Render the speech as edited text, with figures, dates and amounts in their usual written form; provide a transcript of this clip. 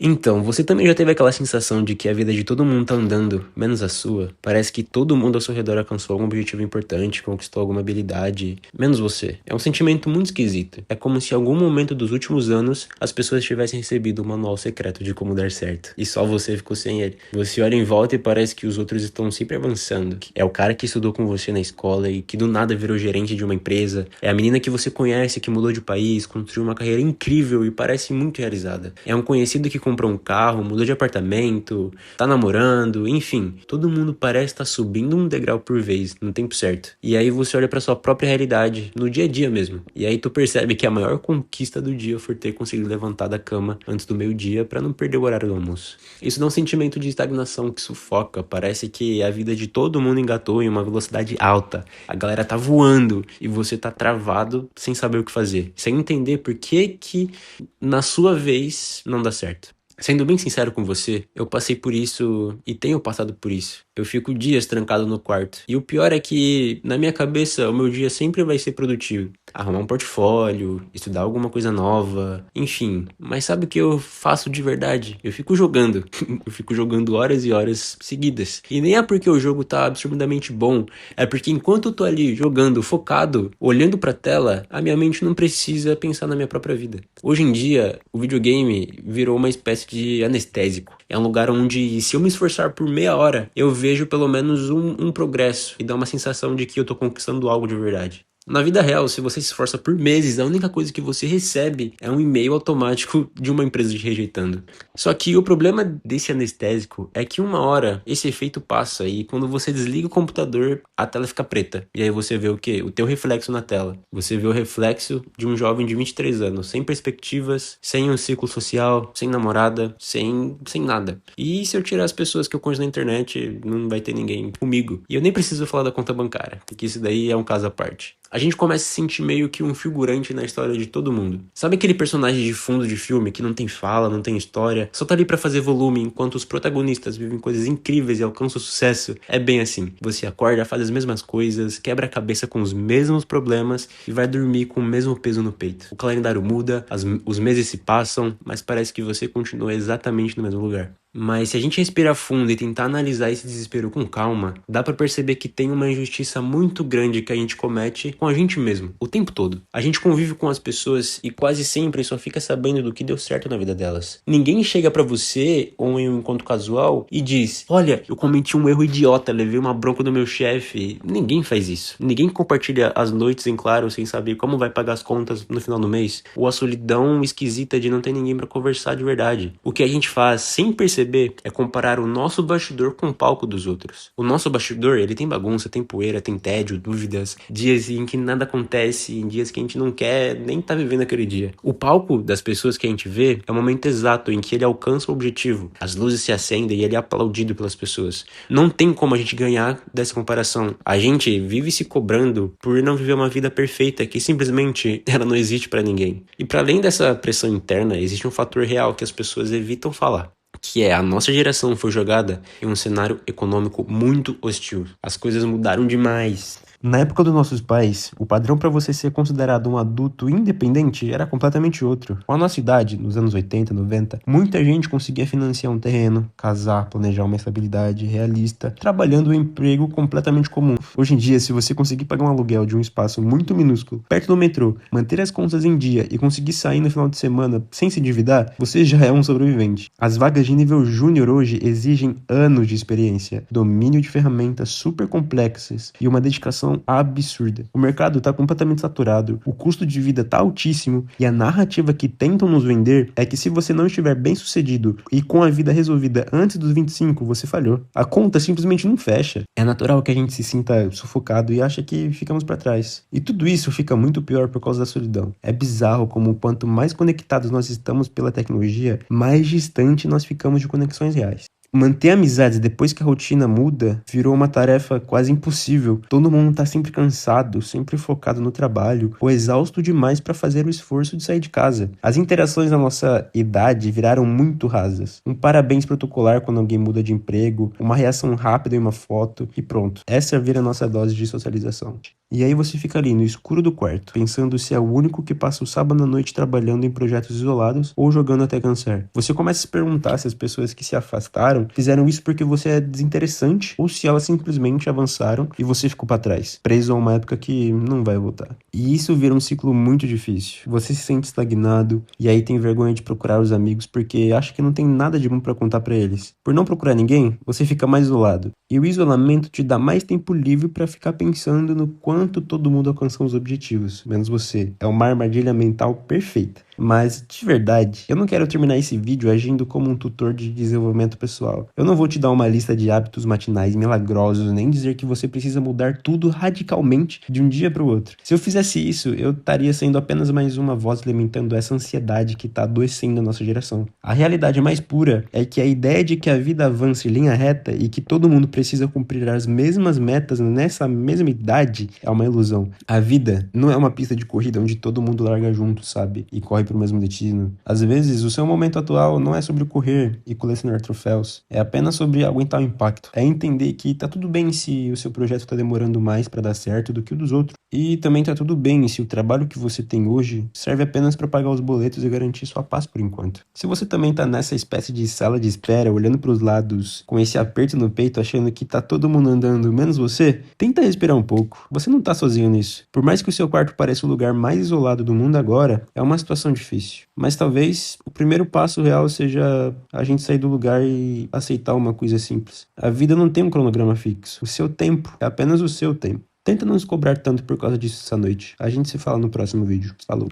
Então, você também já teve aquela sensação de que a vida de todo mundo tá andando, menos a sua? Parece que todo mundo ao seu redor alcançou algum objetivo importante, conquistou alguma habilidade, menos você. É um sentimento muito esquisito. É como se em algum momento dos últimos anos as pessoas tivessem recebido um manual secreto de como dar certo. E só você ficou sem ele. Você olha em volta e parece que os outros estão sempre avançando. É o cara que estudou com você na escola e que do nada virou gerente de uma empresa. É a menina que você conhece que mudou de país, construiu uma carreira incrível e parece muito realizada. É um conhecido que comprou um carro, mudou de apartamento, tá namorando, enfim. Todo mundo parece estar subindo um degrau por vez, no tempo certo. E aí você olha pra sua própria realidade, no dia a dia mesmo. E aí tu percebe que a maior conquista do dia foi ter conseguido levantar da cama antes do meio-dia pra não perder o horário do almoço. Isso dá um sentimento de estagnação que sufoca. Parece que a vida de todo mundo engatou em uma velocidade alta. A galera tá voando e você tá travado sem saber o que fazer. Sem entender por que na sua vez não dá certo. Sendo bem sincero com você, eu passei por isso e tenho passado por isso. Eu fico dias trancado no quarto. E o pior é que, na minha cabeça, o meu dia sempre vai ser produtivo. Arrumar um portfólio, estudar alguma coisa nova, enfim. Mas sabe o que eu faço de verdade? Eu fico jogando. Eu fico jogando horas e horas seguidas. E nem é porque o jogo tá absurdamente bom, é porque enquanto eu tô ali jogando, focado, olhando pra tela, a minha mente não precisa pensar na minha própria vida. Hoje em dia, o videogame virou uma espécie de anestésico. É um lugar onde, se eu me esforçar por meia hora, eu vejo pelo menos um progresso e dá uma sensação de que eu tô conquistando algo de verdade. Na vida real, se você se esforça por meses, a única coisa que você recebe é um e-mail automático de uma empresa te rejeitando. Só que o problema desse anestésico é que uma hora esse efeito passa e quando você desliga o computador, a tela fica preta. E aí você vê o quê? O teu reflexo na tela. Você vê o reflexo de um jovem de 23 anos, sem perspectivas, sem um ciclo social, sem namorada, sem nada. E se eu tirar as pessoas que eu conheço na internet, não vai ter ninguém comigo. E eu nem preciso falar da conta bancária, porque isso daí é um caso à parte. A gente começa a se sentir meio que um figurante na história de todo mundo. Sabe aquele personagem de fundo de filme que não tem fala, não tem história, só tá ali pra fazer volume enquanto os protagonistas vivem coisas incríveis e alcançam sucesso? É bem assim. Você acorda, faz as mesmas coisas, quebra a cabeça com os mesmos problemas e vai dormir com o mesmo peso no peito. O calendário muda, os meses se passam, mas parece que você continua exatamente no mesmo lugar. Mas se a gente respirar fundo e tentar analisar esse desespero com calma, dá pra perceber que tem uma injustiça muito grande que a gente comete com a gente mesmo, o tempo todo. A gente convive com as pessoas e quase sempre só fica sabendo do que deu certo na vida delas. Ninguém chega pra você, ou em um encontro casual, e diz: olha, eu cometi um erro idiota, levei uma bronca do meu chefe. Ninguém faz isso. Ninguém compartilha as noites em claro sem saber como vai pagar as contas no final do mês, ou a solidão esquisita de não ter ninguém pra conversar de verdade. O que a gente faz sem perceber é comparar o nosso bastidor com o palco dos outros. O nosso bastidor, ele tem bagunça, tem poeira, tem tédio, dúvidas, dias em que nada acontece, em dias que a gente não quer nem tá vivendo aquele dia. O palco das pessoas que a gente vê é o momento exato em que ele alcança o objetivo. As luzes se acendem e ele é aplaudido pelas pessoas. Não tem como a gente ganhar dessa comparação. A gente vive se cobrando por não viver uma vida perfeita que simplesmente ela não existe pra ninguém. E para além dessa pressão interna, existe um fator real que as pessoas evitam falar, que é a nossa geração foi jogada em um cenário econômico muito hostil. As coisas mudaram demais. Na época dos nossos pais, o padrão para você ser considerado um adulto independente era completamente outro. Com a nossa idade, nos anos 80, 90, muita gente conseguia financiar um terreno, casar, planejar uma estabilidade realista, trabalhando um emprego completamente comum. Hoje em dia, se você conseguir pagar um aluguel de um espaço muito minúsculo, perto do metrô, manter as contas em dia e conseguir sair no final de semana sem se endividar, você já é um sobrevivente. As vagas de nível júnior hoje exigem anos de experiência, domínio de ferramentas super complexas e uma dedicação absurda. O mercado está completamente saturado, o custo de vida está altíssimo e a narrativa que tentam nos vender é que se você não estiver bem sucedido e com a vida resolvida antes dos 25, você falhou. A conta simplesmente não fecha. É natural que a gente se sinta sufocado e acha que ficamos para trás. E tudo isso fica muito pior por causa da solidão. É bizarro como quanto mais conectados nós estamos pela tecnologia, mais distante nós ficamos de conexões reais. Manter amizades depois que a rotina muda virou uma tarefa quase impossível. Todo mundo tá sempre cansado, sempre focado no trabalho, ou exausto demais para fazer o esforço de sair de casa. As interações na nossa idade viraram muito rasas. Um parabéns protocolar quando alguém muda de emprego, uma reação rápida em uma foto e pronto. Essa vira a nossa dose de socialização. E aí você fica ali no escuro do quarto, pensando se é o único que passa o sábado à noite trabalhando em projetos isolados ou jogando até cansar. Você começa a se perguntar se as pessoas que se afastaram fizeram isso porque você é desinteressante ou se elas simplesmente avançaram e você ficou para trás, preso a uma época que não vai voltar. E isso vira um ciclo muito difícil. Você se sente estagnado e aí tem vergonha de procurar os amigos porque acha que não tem nada de bom para contar para eles. Por não procurar ninguém, você fica mais isolado. E o isolamento te dá mais tempo livre para ficar pensando no quanto todo mundo alcançou os objetivos, menos você. É uma armadilha mental perfeita. Mas, de verdade, eu não quero terminar esse vídeo agindo como um tutor de desenvolvimento pessoal. Eu não vou te dar uma lista de hábitos matinais milagrosos, nem dizer que você precisa mudar tudo radicalmente de um dia para o outro. Se eu fizesse isso, eu estaria sendo apenas mais uma voz alimentando essa ansiedade que está adoecendo a nossa geração. A realidade mais pura é que a ideia de que a vida avança em linha reta e que todo mundo precisa cumprir as mesmas metas nessa mesma idade é uma ilusão. A vida não é uma pista de corrida onde todo mundo larga junto, sabe? E corre pro mesmo destino. Às vezes, o seu momento atual não é sobre correr e colecionar troféus. É apenas sobre aguentar o impacto. É entender que tá tudo bem se o seu projeto tá demorando mais pra dar certo do que o dos outros. E também tá tudo bem se o trabalho que você tem hoje serve apenas pra pagar os boletos e garantir sua paz por enquanto. Se você também tá nessa espécie de sala de espera, olhando pros lados, com esse aperto no peito, achando que tá todo mundo andando, menos você, tenta respirar um pouco. Você não tá sozinho nisso. Por mais que o seu quarto pareça o lugar mais isolado do mundo agora, é uma situação difícil. Mas talvez o primeiro passo real seja a gente sair do lugar e aceitar uma coisa simples. A vida não tem um cronograma fixo. O seu tempo é apenas o seu tempo. Tenta não se cobrar tanto por causa disso essa noite. A gente se fala no próximo vídeo. Falou!